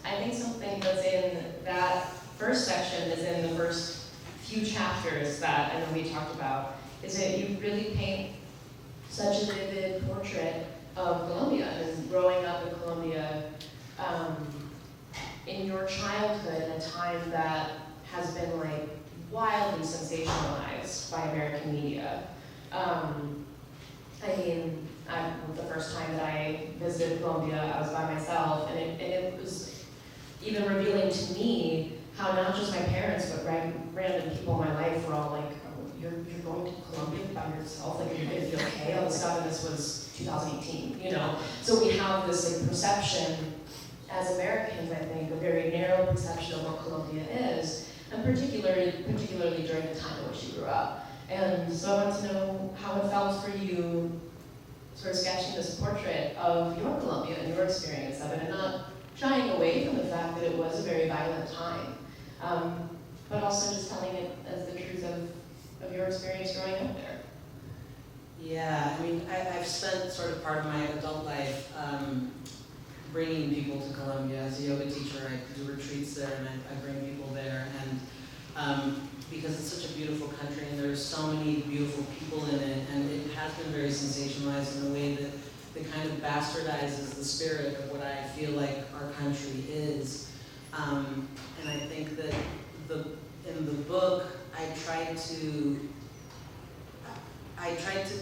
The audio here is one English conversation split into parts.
I think something that's in that first section is in the first few chapters that I know we talked about, is that you really paint such a vivid portrait of Colombia and growing up in Colombia in your childhood in a time that has been like wildly sensationalized by American media. The first time that I visited Colombia, I was by myself, and it was even revealing to me how not just my parents, but random people in my life were all like, oh, you're going to Colombia by yourself? Like, you're gonna be okay? All of a sudden, this was 2018, you know? So we have this like perception, as Americans, I think, a very narrow perception of what Colombia is, and particularly during the time in which you grew up. And so I want to know how it felt for you sort of sketching this portrait of your Colombia and your experience of it, and not shying away from the fact that it was a very violent time, but also just telling it as the truth of your experience growing up there. Yeah, I mean, I've spent sort of part of my adult life bringing people to Colombia. As a yoga teacher, I do retreats there, and I bring people there, and because it's such a beautiful country, and there's so many beautiful people in it, and it has been very sensationalized in a way that kind of bastardizes the spirit of what I feel like our country is. And I think that in the book, I tried to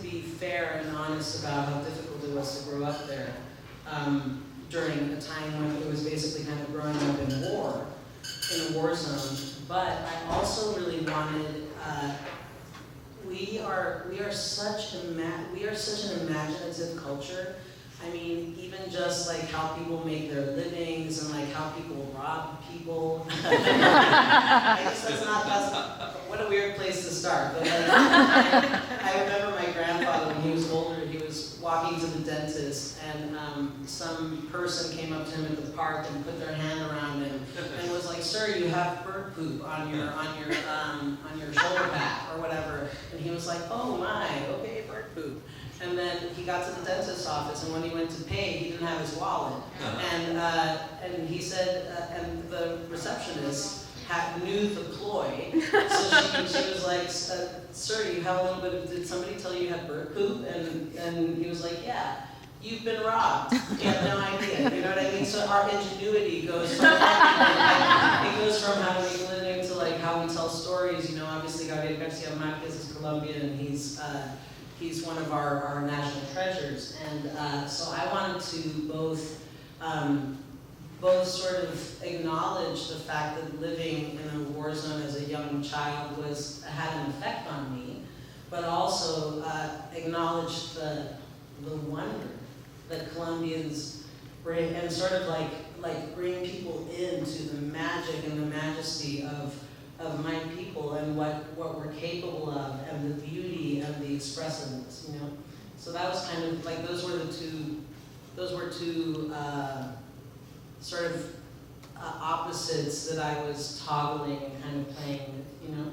be fair and honest about how difficult it was to grow up there during a time when it was basically kind of growing up in a war zone. But I also really wanted, we are such an imaginative culture. I mean, even just like how people make their livings and like how people rob people. I guess what a weird place to start. But like, I remember my grandfather, when he was older, he was walking to the dentist, and some person came up to him at the park and put their hand around him and was like, "Sir, you have bird poop on your shoulder pad or whatever." And he was like, "Oh my, okay, bird poop." And then he got to the dentist's office, and when he went to pay, he didn't have his wallet. And he said, and the receptionist knew the ploy, so she was like, "Sir, you have a little bit of, did somebody tell you you had bird poop?" And he was like, "Yeah, you've been robbed. You have no idea." You know what I mean? So our ingenuity goes from everything. It goes from how to make a living to like how we tell stories. You know, obviously Gabriel Garcia Marquez is Colombian, and he's one of our national treasures. And so I wanted to both sort of acknowledge the fact that living in a war zone as a young child had an effect on me, but also acknowledge the wonder that Colombians bring, and sort of like bring people into the magic and the majesty of my people and what we're capable of, and the beauty and the expressiveness, you know. So that was kind of like those were two sort of opposites that I was toggling and kind of playing with, you know.